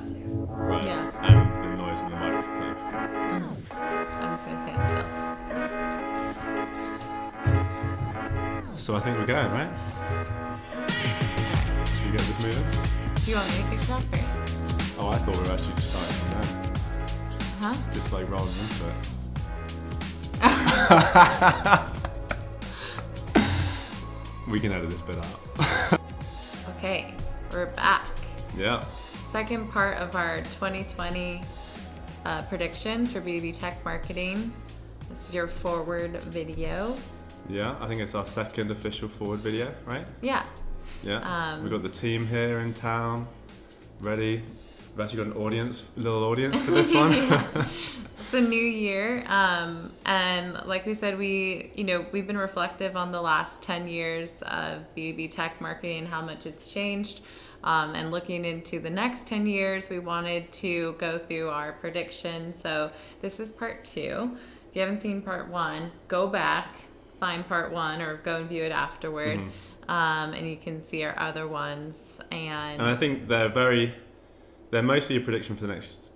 that too. Right. Yeah. And the noise in the microphone. I'm just going to stand still. So I think we're going, right? Should we get this moving? Do you want me to kick it off or? Oh, I thought we were actually just starting from there. Huh? Just like rolling into it. We can edit this bit out. Okay, we're back. Yeah. Second part of our 2020 predictions for B2B tech marketing. This is your forward video. Yeah, I think it's our second official forward video, right? Yeah. Yeah. We've got the team here in town, ready. We've actually got an little audience for this one. It's the new year, and like we said, we've been reflective on the last 10 years of B2B tech marketing and how much it's changed. And looking into the next 10 years, we wanted to go through our predictions. So this is part 2. If you haven't seen part 1, go back, find part 1, or go and view it afterward. And you can see our other ones. And I think they're mostly a prediction for the next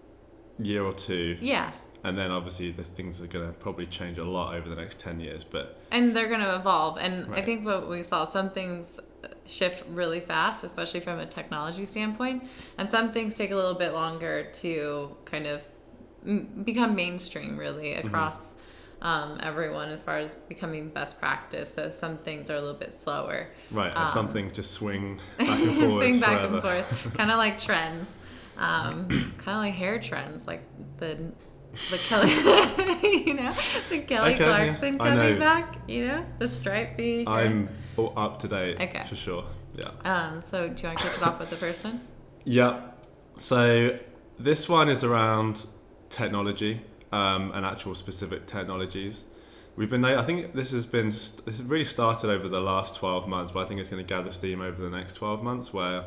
year or 2. Yeah. And then obviously the things are going to probably change a lot over the next 10 years. And they're going to evolve. And right. I think what we saw, some things shift really fast, especially from a technology standpoint. And some things take a little bit longer to kind of become mainstream, really, across everyone as far as becoming best practice. So some things are a little bit slower. Right, and some things just swing back and forth. Swing back and forth. Kind of like trends. Kind of like hair trends, like the Kelly, the Kelly Clarkson coming back, the stripey. I'm all up to date, okay. For sure. Yeah. So do you want to kick it off with the first one? Yeah. So this one is around technology, and actual specific technologies. I think this really started over the last 12 months, but I think it's going to gather steam over the next 12 months, where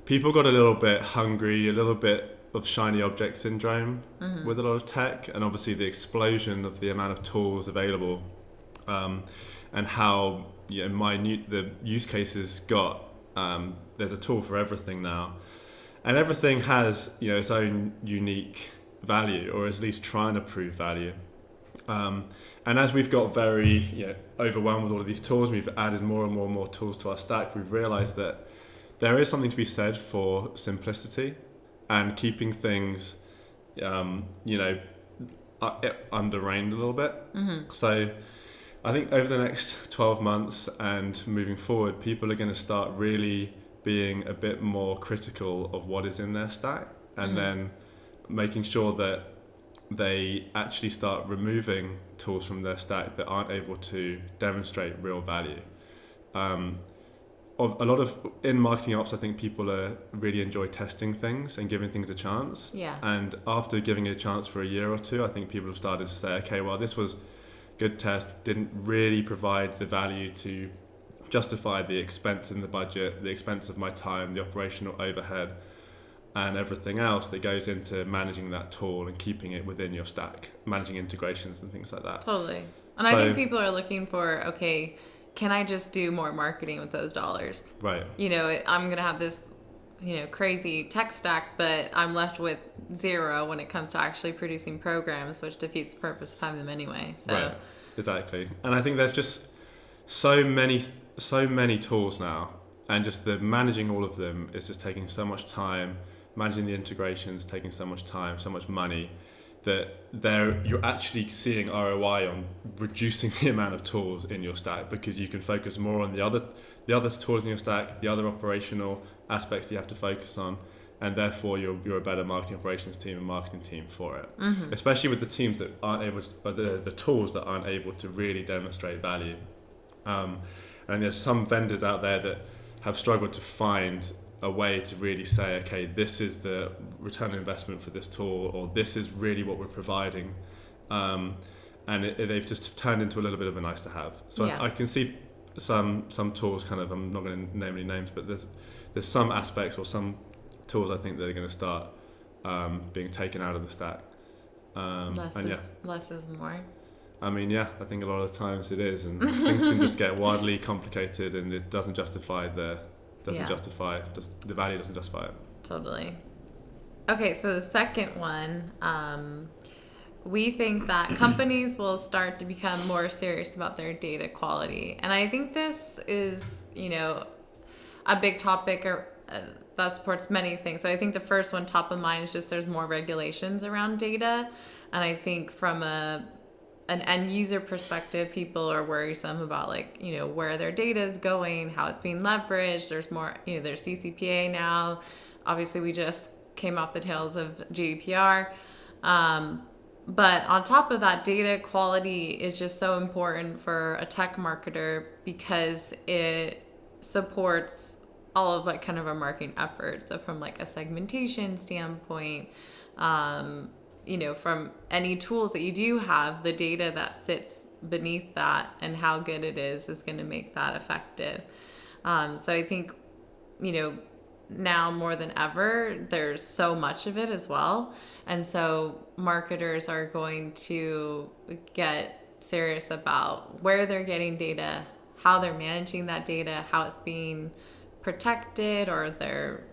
people got a little bit hungry, a little bit of shiny object syndrome with a lot of tech, and obviously the explosion of the amount of tools available, and how minute the use cases got. There's a tool for everything now, and everything has its own unique value, or at least trying to prove value. And as we've got very overwhelmed with all of these tools, we've added more and more tools to our stack. We've realized that there is something to be said for simplicity and keeping things, under reined a little bit. So I think over the next 12 months and moving forward, people are going to start really being a bit more critical of what is in their stack, and then making sure that they actually start removing tools from their stack that aren't able to demonstrate real value. In marketing ops, I think people really enjoy testing things and giving things a chance. Yeah. And after giving it a chance for a year or 2, I think people have started to say, okay, well, this was good test, didn't really provide the value to justify the expense in the budget, the expense of my time, the operational overhead, and everything else that goes into managing that tool and keeping it within your stack, managing integrations and things like that. Totally. And I think people are looking for, okay, can I just do more marketing with those dollars? Right. I'm going to have this, crazy tech stack, but I'm left with 0 when it comes to actually producing programs, which defeats the purpose of having them anyway. So. Right. Exactly. And I think there's just so many tools now, and just the managing all of them is just taking so much time. Managing the integrations taking so much time, so much money, that you're actually seeing ROI on reducing the amount of tools in your stack, because you can focus more on the other tools in your stack, the other operational aspects you have to focus on, and therefore you're a better marketing operations team and marketing team for it. Especially with the teams that aren't able to, or the tools that aren't able to really demonstrate value. And there's some vendors out there that have struggled to find a way to really say, okay, this is the return on investment for this tool, or this is really what we're providing, and they've just turned into a little bit of a nice to have. So yeah. I can see some tools kind of, I'm not going to name any names, but there's some aspects or some tools I think that are going to start being taken out of the stack. Less is more. I mean, yeah, I think a lot of the times it is, and things can just get wildly complicated, and it doesn't justify the value doesn't justify it. Totally. Okay, so the second one, we think that companies will start to become more serious about their data quality. And I think this is, a big topic that supports many things. So I think the first one top of mind is just there's more regulations around data. And I think from an end user perspective, people are worrisome about where their data is going, how it's being leveraged. There's more, there's CCPA now. Obviously, we just came off the tails of GDPR. But on top of that, data quality is just so important for a tech marketer because it supports all of kind of our marketing efforts. So from a segmentation standpoint, from any tools that you do have, the data that sits beneath that and how good it is going to make that effective. So I think, now more than ever, there's so much of it as well. And so marketers are going to get serious about where they're getting data, how they're managing that data, how it's being protected, or they're,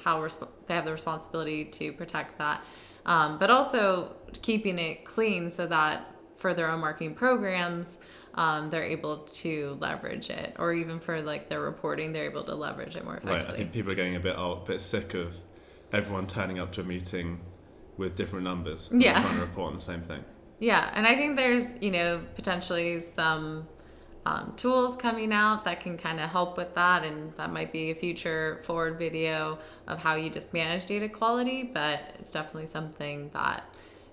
how they have the responsibility to protect that. But also keeping it clean so that for their own marketing programs, they're able to leverage it, or even for their reporting, they're able to leverage it more effectively. Right, I think people are getting a bit sick of everyone turning up to a meeting with different numbers and trying to report on the same thing. Yeah, and I think there's, potentially some tools coming out that can kind of help with that, and that might be a future forward video of how you just manage data quality, but it's definitely something that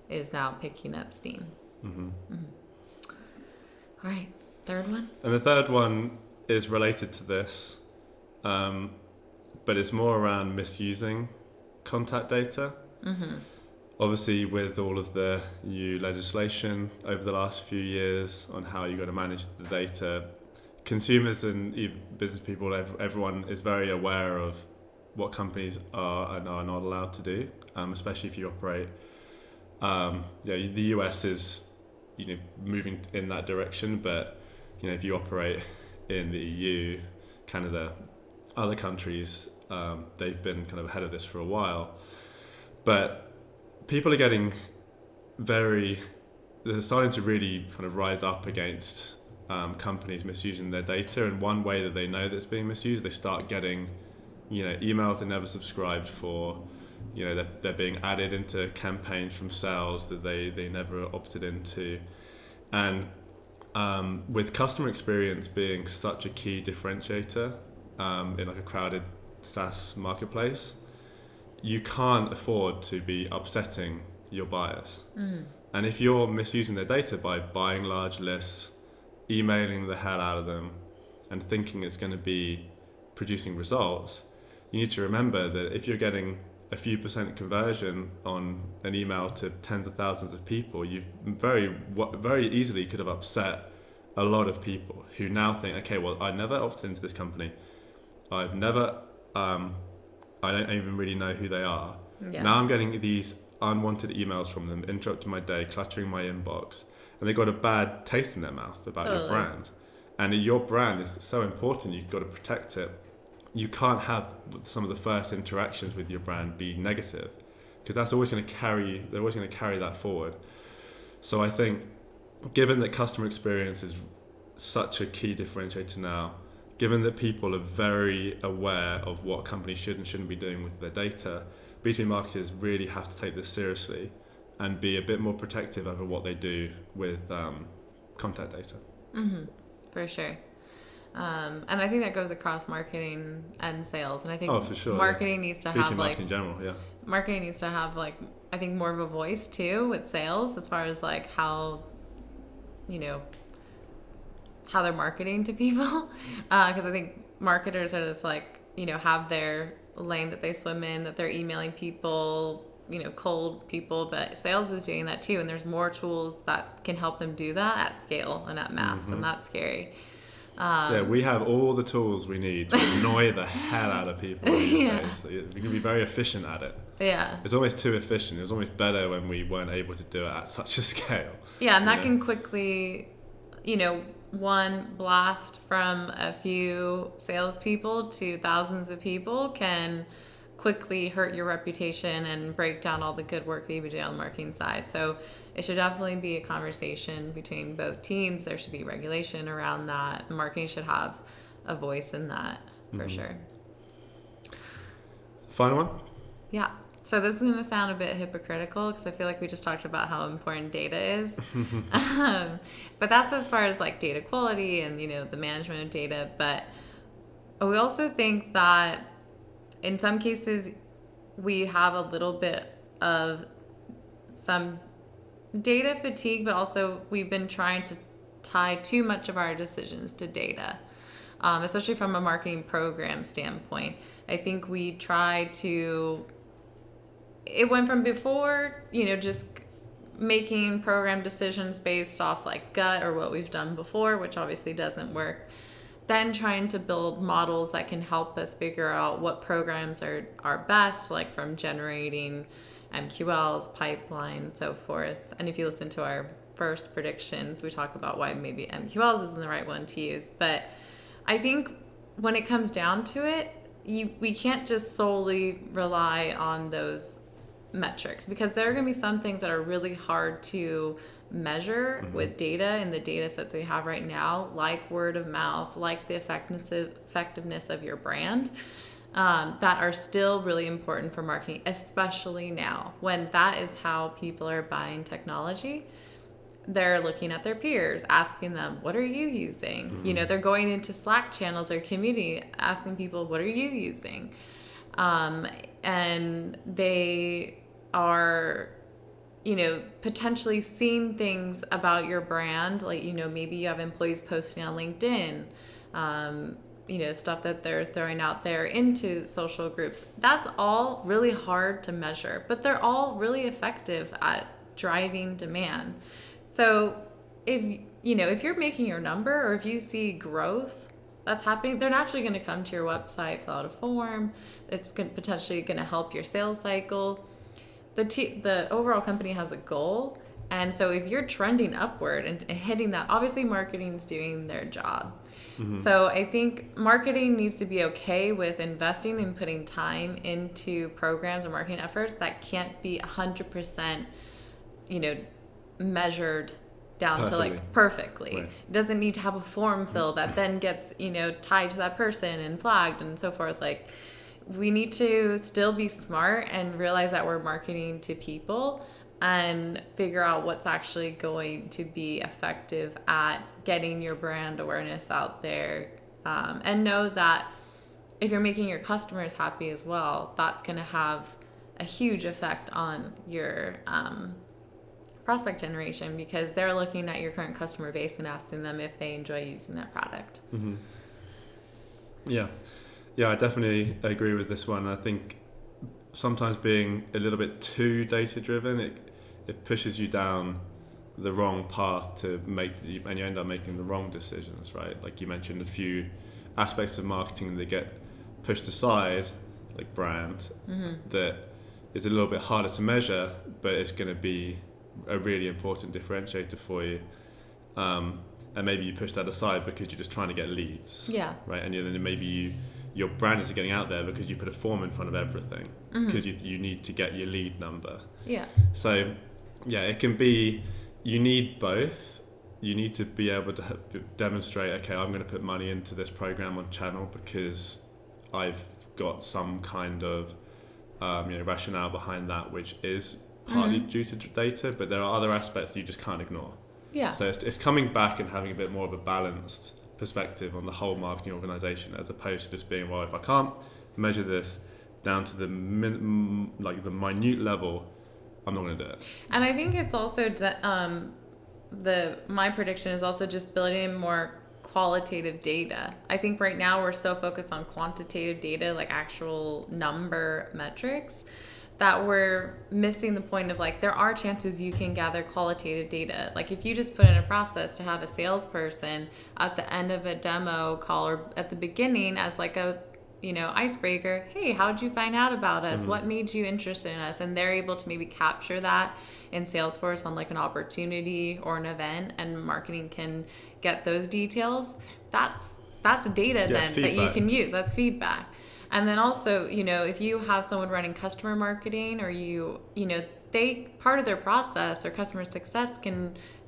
is now picking up steam. Mm-hmm. Mm-hmm. All right, third one. And the third one is related to this, but it's more around misusing contact data. Mm-hmm. Obviously, with all of the new legislation over the last few years on how you're going to manage the data, consumers and even business people, everyone is very aware of what companies are and are not allowed to do, especially if you operate. The US is moving in that direction, but if you operate in the EU, Canada, other countries, they've been kind of ahead of this for a while. But people are getting they're starting to really kind of rise up against companies misusing their data. And one way that they know that it's being misused, they start getting emails they never subscribed for. They're being added into campaigns from sales that they never opted into. And with customer experience being such a key differentiator in a crowded SaaS marketplace, you can't afford to be upsetting your buyers. Mm. And if you're misusing their data by buying large lists, emailing the hell out of them, and thinking it's going to be producing results, you need to remember that if you're getting a few percent conversion on an email to tens of thousands of people, you very easily could have upset a lot of people who now think, okay, well, I never opted into this company. I don't even really know who they are. Yeah. Now I'm getting these unwanted emails from them, interrupting my day, cluttering my inbox, and they got a bad taste in their mouth about your brand. And your brand is so important, you've got to protect it. You can't have some of the first interactions with your brand be negative, because they're always going to carry that forward. So I think, given that customer experience is such a key differentiator now, given that people are very aware of what companies should and shouldn't be doing with their data, B2B marketers really have to take this seriously and be a bit more protective over what they do with contact data. Mm-hmm. For sure. And I think that goes across marketing and sales. And I think for sure, marketing needs to B2B have marketing in general, yeah. Marketing needs to have I think more of a voice too with sales, as far as how how they're marketing to people. Because I think marketers are just have their lane that they swim in, that they're emailing people, cold people, but sales is doing that too. And there's more tools that can help them do that at scale and at mass. Mm-hmm. And that's scary. We have all the tools we need to annoy the hell out of people these days. So we can be very efficient at it. Yeah. It's almost too efficient. It was almost better when we weren't able to do it at such a scale. Yeah, and that can quickly, one blast from a few salespeople to thousands of people can quickly hurt your reputation and break down all the good work that you've been doing on the marketing side. So it should definitely be a conversation between both teams. There should be regulation around that. Marketing should have a voice in that for sure. Final one? Yeah. So this is going to sound a bit hypocritical because I feel like we just talked about how important data is. But that's as far as like data quality and, the management of data. But we also think that in some cases we have a little bit of some data fatigue, but also we've been trying to tie too much of our decisions to data, especially from a marketing program standpoint. I think we try to... It went from before, just making program decisions based off like gut or what we've done before, which obviously doesn't work. Then trying to build models that can help us figure out what programs are best, like from generating MQLs, pipeline, so forth. And if you listen to our first predictions, we talk about why maybe MQLs isn't the right one to use. But I think when it comes down to it, we can't just solely rely on those metrics, because there are going to be some things that are really hard to measure with data and the data sets we have right now, like word of mouth, like the effectiveness of your brand, that are still really important for marketing, especially now when that is how people are buying technology. They're looking at their peers, asking them, what are you using? They're going into Slack channels or community, asking people, what are you using? And they are, potentially seeing things about your brand. Like, maybe you have employees posting on LinkedIn, stuff that they're throwing out there into social groups. That's all really hard to measure, but they're all really effective at driving demand. So if you're making your number, or if you see growth that's happening, they're naturally going to come to your website, fill out a form. It's potentially going to help your sales cycle. The overall company has a goal. And so if you're trending upward and hitting that, obviously marketing's doing their job. So I think marketing needs to be okay with investing and putting time into programs or marketing efforts that can't be 100%, measured down to like perfectly. Right. It doesn't need to have a form filled that then gets, tied to that person and flagged and so forth. Like, we need to still be smart and realize that we're marketing to people and figure out what's actually going to be effective at getting your brand awareness out there. And know that if you're making your customers happy as well, that's going to have a huge effect on your prospect generation, because they're looking at your current customer base and asking them if they enjoy using that product. Yeah, I definitely agree with this one. I think sometimes being a little bit too data driven, it pushes you down the wrong path and you end up making the wrong decisions, right? Like you mentioned, a few aspects of marketing that get pushed aside, like brand, that is a little bit harder to measure, but it's going to be a really important differentiator for you. And maybe you push that aside because you're just trying to get leads. Yeah. Right. And then maybe your brand is getting out there because you put a form in front of everything, because you need to get your lead number. Yeah. So yeah, it can be, you need both. You need to be able to demonstrate, okay, I'm going to put money into this program on channel because I've got some kind of rationale behind that, which is partly due to data, but there are other aspects that you just can't ignore. Yeah. So it's coming back and having a bit more of a balanced perspective on the whole marketing organization, as opposed to just being, well, if I can't measure this down to the minute level, I'm not going to do it. And I think it's also that my prediction is also just building in more qualitative data. I think right now we're so focused on quantitative data, like actual number metrics, that we're missing the point of like, there are chances you can gather qualitative data. Like if you just put in a process to have a salesperson at the end of a demo call or at the beginning as like a icebreaker, hey, how'd you find out about us? What made you interested in us? And they're able to maybe capture that in Salesforce on like an opportunity or an event, and marketing can get those details. That's data then feedback that you can use. That's feedback. And then also, if you have someone running customer marketing, or part of their process or customer success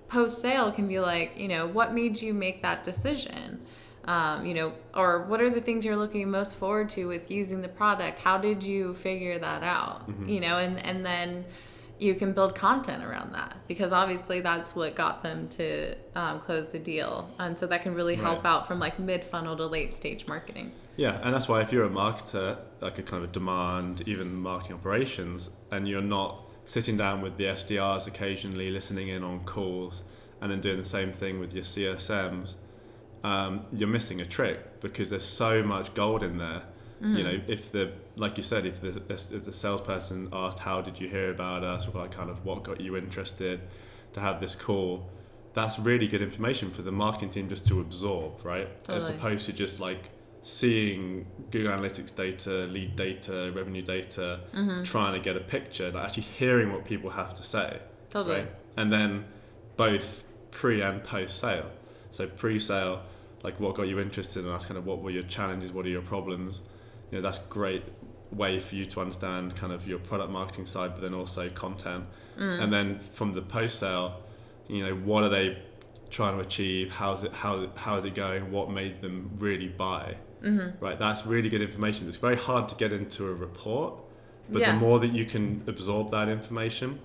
post sale can be like, what made you make that decision? Or what are the things you're looking most forward to with using the product? How did you figure that out? And then you can build content around that, because obviously that's what got them to close the deal. And so that can really help out from like mid-funnel to late stage marketing. Yeah, and that's why if you're a marketer, like a kind of demand, even marketing operations, and you're not sitting down with the SDRs occasionally, listening in on calls, and then doing the same thing with your CSMs, you're missing a trick, because there's so much gold in there. If like you said, if the salesperson asked, how did you hear about us, or like kind of what got you interested to have this call, that's really good information for the marketing team just to absorb, right? Totally. As opposed to just like seeing Google Analytics data, lead data, revenue data, trying to get a picture, like actually hearing what people have to say. Totally. Right? And then both pre and post sale. So pre-sale, like what got you interested in us, kind of what were your challenges, what are your problems? That's a great way for you to understand kind of your product marketing side, but then also content. And then from the post-sale, what are they trying to achieve? How is it going? What made them really buy? Right, that's really good information. It's very hard to get into a report, but the more that you can absorb that information,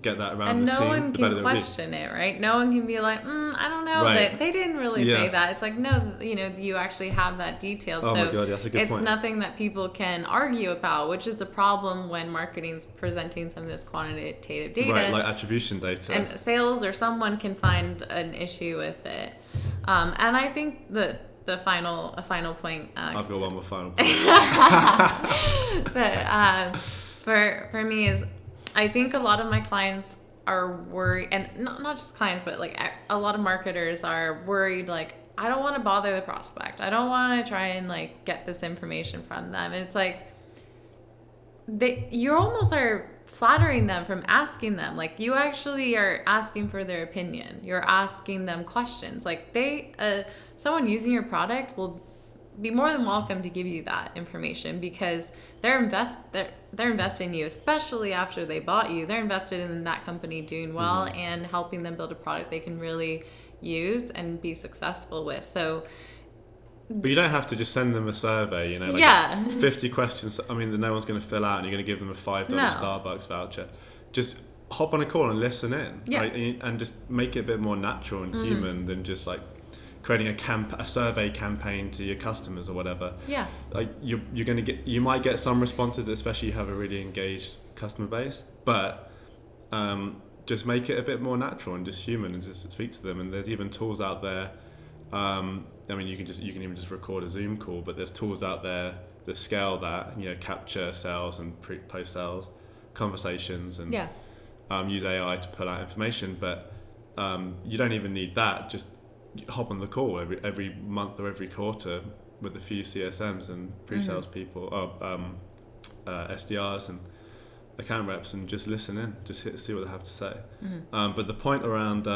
get that around the team, and no one the better can it'll be. question it, right? No one can be like, I don't know, Right. they didn't really say that. It's like, no, you actually have that detailed. Oh so my God, that's a good point. It's nothing that people can argue about, which is the problem when marketing's presenting some of this quantitative data. Right, like attribution data. And sales or someone can find an issue with it. And I think a final point. I've got one more final point. But for me is, I think a lot of my clients are worried, and not just clients, but like a lot of marketers are worried, like, I don't want to bother the prospect. I don't want to try and like get this information from them. And it's like, you almost are flattering them from asking them. Like, you actually are asking for their opinion. You're asking them questions. Like, someone using your product will be more than welcome to give you that information, because they're invested in you, especially after they bought you. They're invested in that company doing well and helping them build a product they can really use and be successful with. So, but you don't have to just send them a survey, like 50 questions. I mean, that no one's going to fill out, and you're going to give them a $5 Starbucks voucher. Just hop on a call and listen in, right? And just make it a bit more natural and human than just like creating a survey campaign to your customers or whatever. Yeah. Like you might get some responses, especially if you have a really engaged customer base, but just make it a bit more natural and just human, and just speak to them. And there's even tools out there. I mean, you can even just record a Zoom call, but there's tools out there that scale that, capture sales and post sales conversations, and use AI to pull out information. But you don't even need that. Just hop on the call every month or every quarter with a few CSMs and pre-sales people, or SDRs and account reps, and just listen in, just see what they have to say. But the point around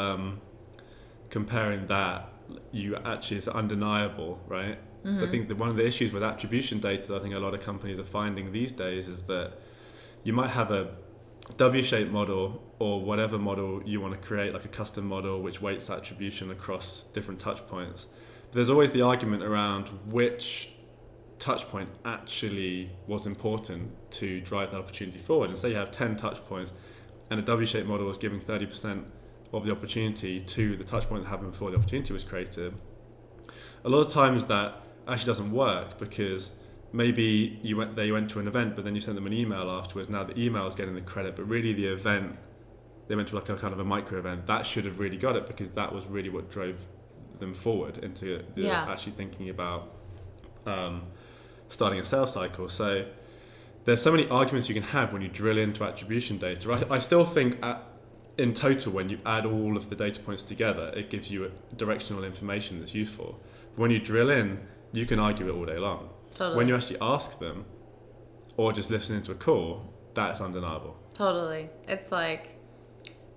comparing that, it's undeniable, right? I think that one of the issues with attribution data that I think a lot of companies are finding these days is that you might have a W-shaped model, or whatever model you want to create, like a custom model which weights attribution across different touch points. But there's always the argument around which touch point actually was important to drive that opportunity forward. And say you have 10 touch points, and a W-shaped model is giving 30% of the opportunity to the touch point that happened before the opportunity was created. A lot of times that actually doesn't work, because maybe they went to an event, but then you sent them an email afterwards. Now the email is getting the credit, but really the event, they went to like a kind of a micro event, that should have really got it, because that was really what drove them forward into actually thinking about starting a sales cycle. So there's so many arguments you can have when you drill into attribution data. I still think in total, when you add all of the data points together, it gives you directional information that's useful. But when you drill in, you can argue it all day long. Totally. When you actually ask them, or just listen into a call, that's undeniable. Totally. It's like,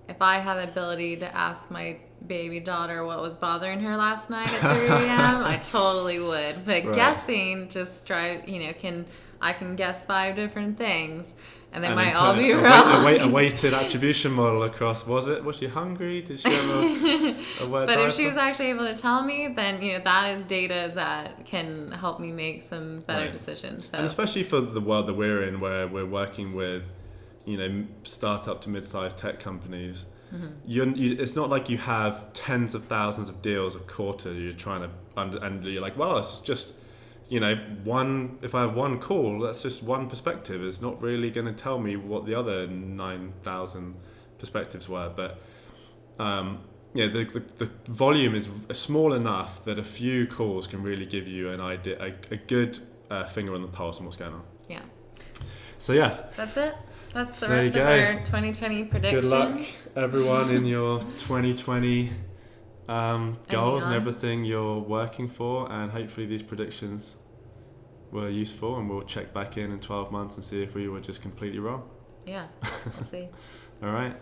if I had the ability to ask my baby daughter what was bothering her last night at 3 a.m., I totally would. But Right. guessing just I can guess 5 different things, and they And might then all put be a wrong. weighted attribution model across. Was she hungry? Did she have a wet But if she diaper? was actually able to tell me, then that is data that can help me make some better Right. decisions. And So especially for the world that we're in, where we're working with, startup to mid-sized tech companies, it's not like you have tens of thousands of deals a quarter. You're trying to and you're like, well, it's just, one. If I have one call, that's just one perspective. It's not really going to tell me what the other 9,000 perspectives were. But the volume is small enough that a few calls can really give you an idea, a good finger on the pulse on what's going on. yeah, So yeah, that's it. That's the There rest you of go. our 2020 predictions. good luck everyone in your 2020 goals and beyond. everything you're working for, and hopefully these predictions were useful, and we'll check back in 12 months and see if we were just completely wrong. Yeah, we'll see. All right.